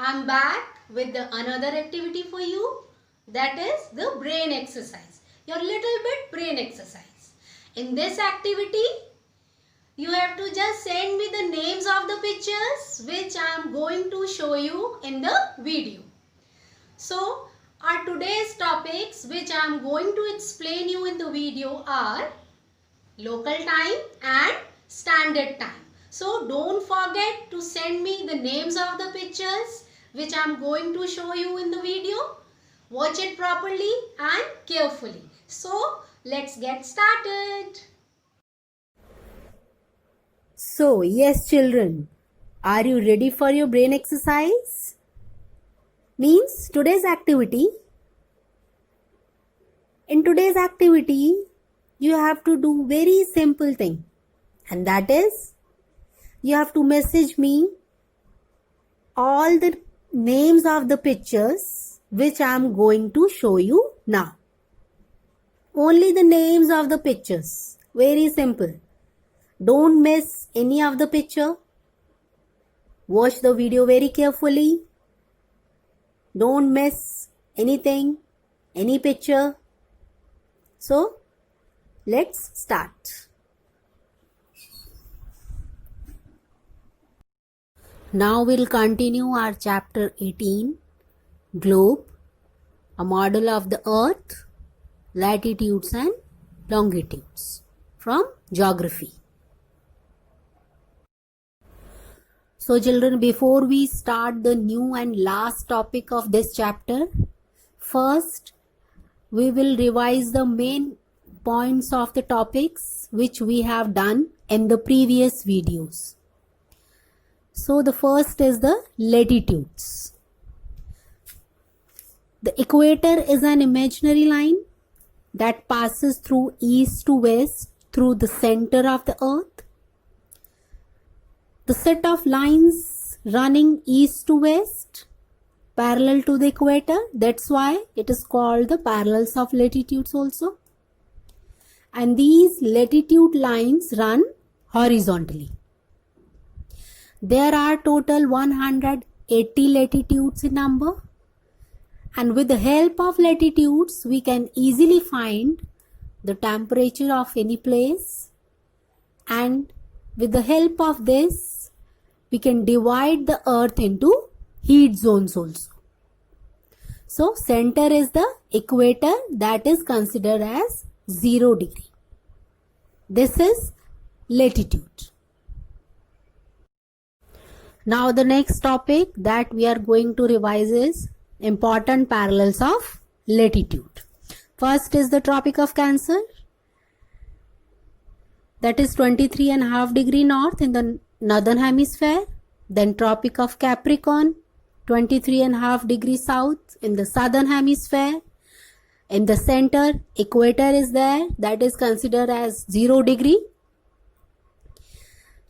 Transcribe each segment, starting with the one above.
I'm back with another activity for you, that is the brain exercise, your little bit brain exercise. In this activity, you have to just send me the names of the pictures which I'm going to show you in the video. So, our today's topics which I'm going to explain you in the video are local time and standard time. So don't forget to send me the names of the pictures which I'm going to show you in the video. Watch it properly and carefully. So let's get started. So, yes children, are you ready for your brain exercise? Means today's activity. In today's activity, you have to do very simple thing, and that is you have to message me all the names of the pictures which I am going to show you now. Only the names of the pictures. Very simple. Don't miss any of the picture. Watch the video very carefully. Don't miss anything, any picture. So, let's start. Now we'll continue our chapter 18, Globe, a model of the earth, latitudes and longitudes from geography. So children, before we start the new and last topic of this chapter, first we will revise the main points of the topics which we have done in the previous videos. So the first is the latitudes. The equator is an imaginary line that passes through east to west through the center of the earth. The set of lines running east to west parallel to the equator, that's why it is called the parallels of latitudes also. And these latitude lines run horizontally. There are total 180 latitudes in number, and with the help of latitudes we can easily find the temperature of any place, and with the help of this we can divide the earth into heat zones also. So center is the equator, that is considered as 0 degree. This is latitude. Now the next topic that we are going to revise is important parallels of latitude. First is the Tropic of Cancer, that is 23.5 degree north in the northern hemisphere. Then Tropic of Capricorn, 23.5 degrees south in the southern hemisphere. In the center, equator is there, that is considered as 0 degree.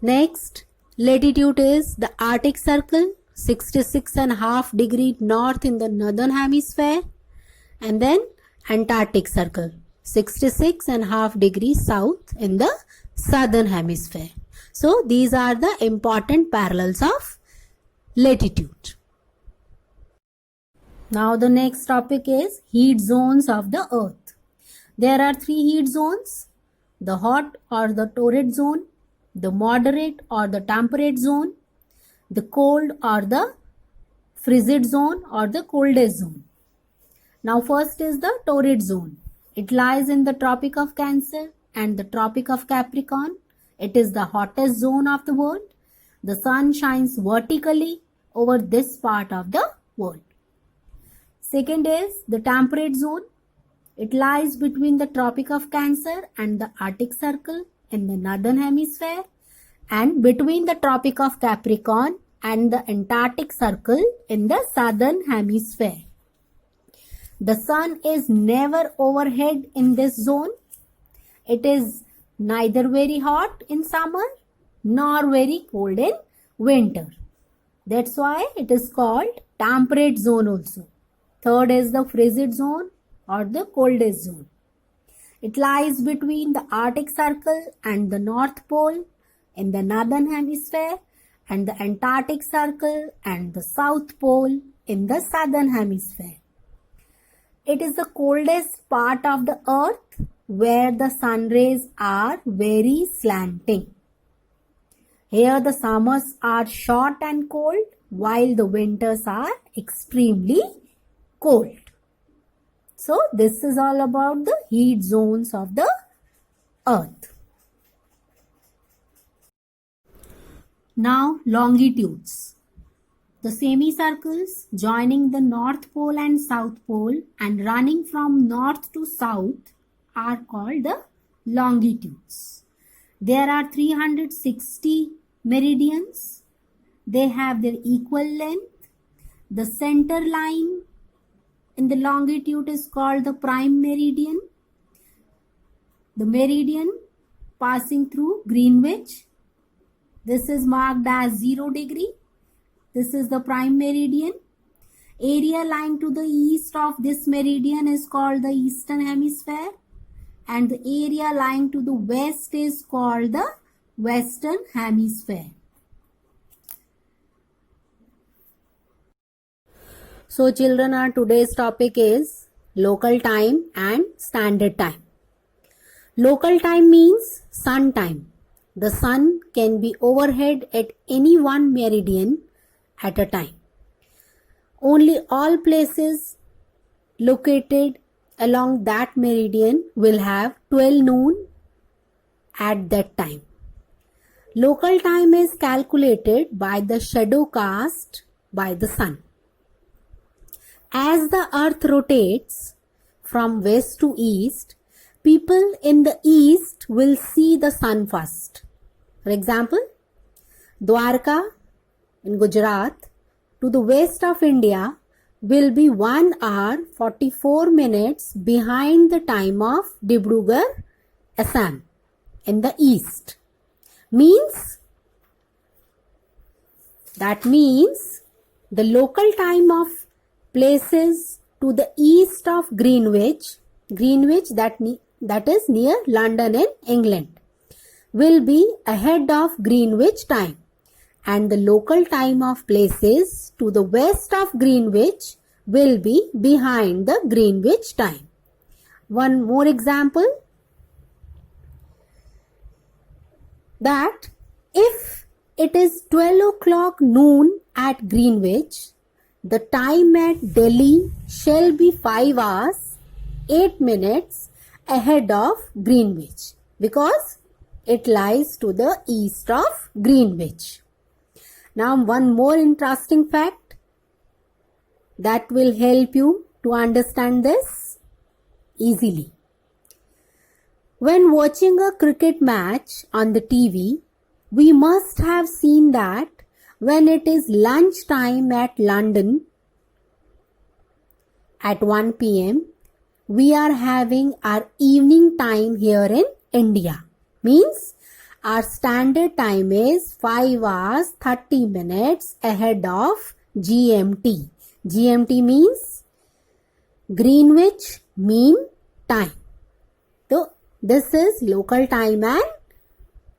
Next, latitude is the Arctic Circle, 66.5 degree north in the northern hemisphere. And then Antarctic Circle, 66.5 degrees south in the southern hemisphere. So these are the important parallels of latitude. Now the next topic is heat zones of the earth. There are 3 heat zones: the hot or the torrid zone, the moderate or the temperate zone, the cold or the frigid zone or the coldest zone. Now first is the torrid zone. It lies in the Tropic of Cancer and the Tropic of Capricorn. It is the hottest zone of the world. The sun shines vertically over this part of the world. Second is the temperate zone. It lies between the Tropic of Cancer and the Arctic Circle in the northern hemisphere, and between the Tropic of Capricorn and the Antarctic Circle in the southern hemisphere. The sun is never overhead in this zone. It is neither very hot in summer nor very cold in winter. That's why it is called temperate zone also. Third is the frigid zone or the coldest zone. It lies between the Arctic Circle and the North Pole in the northern hemisphere, and the Antarctic Circle and the South Pole in the southern hemisphere. It is the coldest part of the earth where the sun rays are very slanting. Here the summers are short and cold while the winters are extremely cold. So this is all about the heat zones of the earth. Now longitudes. The semicircles joining the North Pole and South Pole and running from north to south are called the longitudes. There are 360 meridians. They have their equal length. The center line in the longitude is called the prime meridian. The meridian passing through Greenwich. This is marked as 0 degree. This is the prime meridian. Area lying to the east of this meridian is called the eastern hemisphere, and the area lying to the west is called the western hemisphere. So children, our today's topic is local time and standard time. Local time means sun time. The sun can be overhead at any one meridian at a time. Only all places located along that meridian will have 12 noon at that time. Local time is calculated by the shadow cast by the sun. As the earth rotates from west to east, people in the east will see the sun first. For example, Dwarka in Gujarat to the west of India will be 1 hour 44 minutes behind the time of Dibrugarh, Assam in the east. That means the local time of places to the east of Greenwich that is near London in England, will be ahead of Greenwich time, and the local time of places to the west of Greenwich will be behind the Greenwich time. One more example, that if it is 12 o'clock noon at Greenwich, the time at Delhi shall be 5 hours 8 minutes ahead of Greenwich because it lies to the east of Greenwich. Now one more interesting fact that will help you to understand this easily. When watching a cricket match on the TV, we must have seen that when it is lunch time at London at 1 p.m., we are having our evening time here in India. Means our standard time is 5 hours 30 minutes ahead of GMT. GMT means Greenwich Mean Time. So this is local time and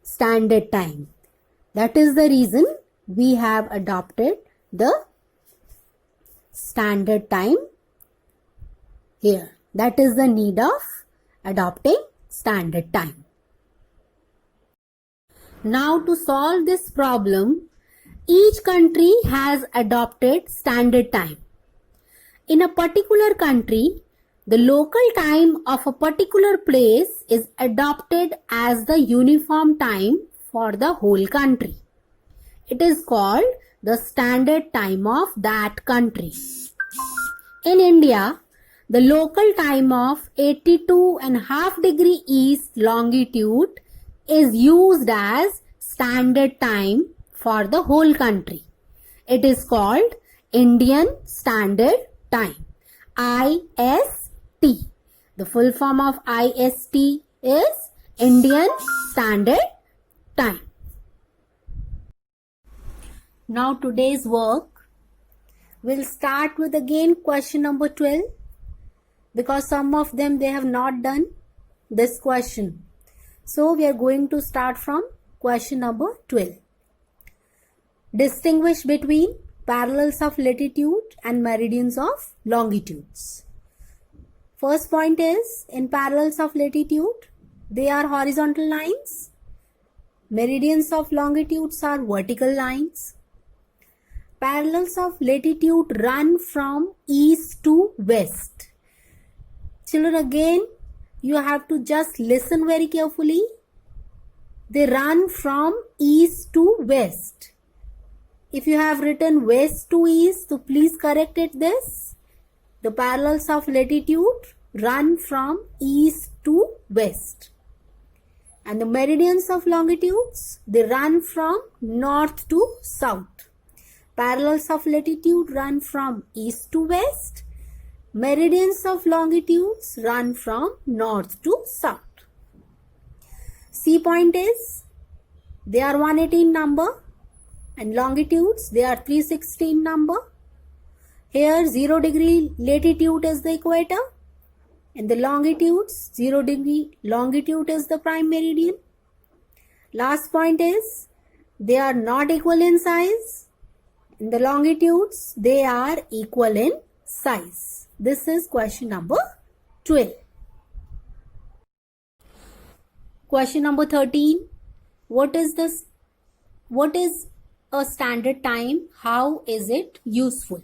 standard time. That is the reason we have adopted the standard time here. That is the need of adopting standard time. Now to solve this problem, each country has adopted standard time. In a particular country, the local time of a particular place is adopted as the uniform time for the whole country. It is called the standard time of that country. In India, the local time of 82.5 degree east longitude is used as standard time for the whole country. It is called Indian Standard Time, IST. The full form of IST is Indian Standard Time. Now today's work, we'll start with again question number 12 because some of them they have not done this question. So we are going to start from question number 12. Distinguish between parallels of latitude and meridians of longitudes. First point is, in parallels of latitude, they are horizontal lines. Meridians of longitudes are vertical lines. Parallels of latitude run from east to west. Children, again, you have to just listen very carefully. They run from east to west. If you have written west to east, so please correct it this. The parallels of latitude run from east to west. And the meridians of longitudes, they run from north to south. Parallels of latitude run from east to west. Meridians of longitudes run from north to south. C point is, they are 118 number, and longitudes, they are 316 number. Here 0 degree latitude is the equator. In the longitudes, 0 degree longitude is the prime meridian. Last point is, they are not equal in size. In the longitudes, they are equal in size. This is question number 12. Question number 13. What is a standard time? How is it useful?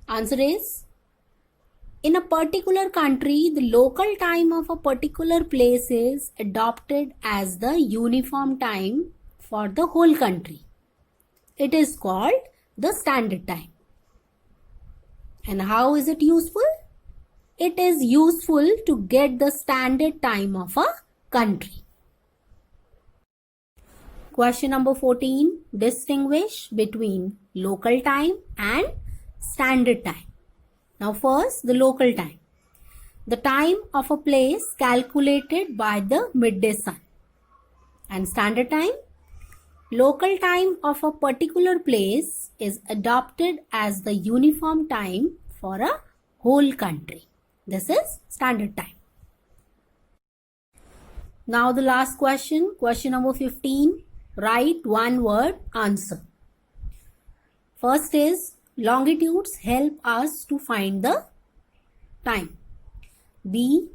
Answer is, in a particular country, the local time of a particular place is adopted as the uniform time for the whole country. It is called the standard time. And how is it useful? It is useful to get the standard time of a country. Question number 14. Distinguish between local time and standard time. Now first, the local time. The time of a place calculated by the midday sun. And standard time? Local time of a particular place is adopted as the uniform time for a whole country. This is standard time. Now the last question, question number 15. Write one word answer. First is, longitudes help us to find the time. B.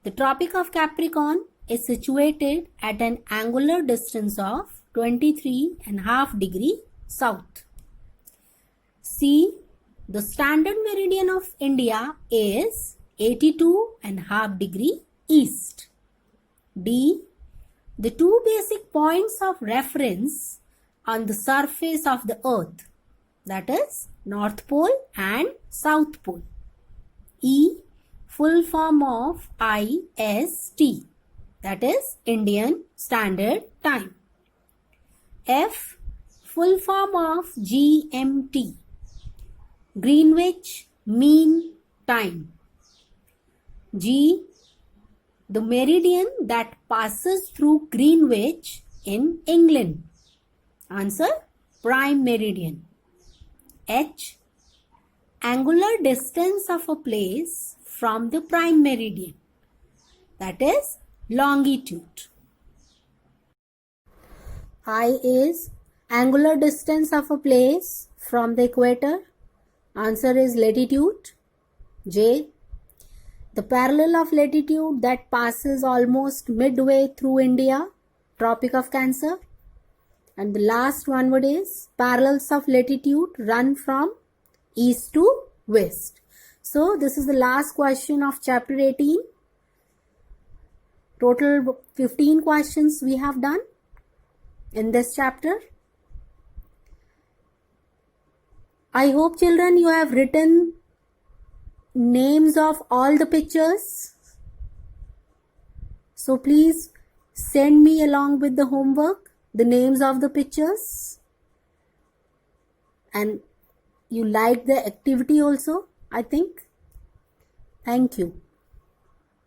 The Tropic of Capricorn is situated at an angular distance of 23.5 degrees south. C. The standard meridian of India is 82.5 degrees east. D. The two basic points of reference on the surface of the earth, that is North Pole and South Pole. E. Full form of IST, that is Indian Standard Time. F. Full form of GMT, Greenwich Mean Time. G. The meridian that passes through Greenwich in England. Answer, prime meridian. H. Angular distance of a place from the prime meridian, that is longitude. I is angular distance of a place from the equator. Answer is latitude. J. The parallel of latitude that passes almost midway through India, Tropic of Cancer. And the last one word is, parallels of latitude run from east to west. So this is the last question of chapter 18. Total 15 questions we have done in this chapter. I hope, children, you have written names of all the pictures. So please send me along with the homework the names of the pictures. And you like the activity also, I think. Thank you.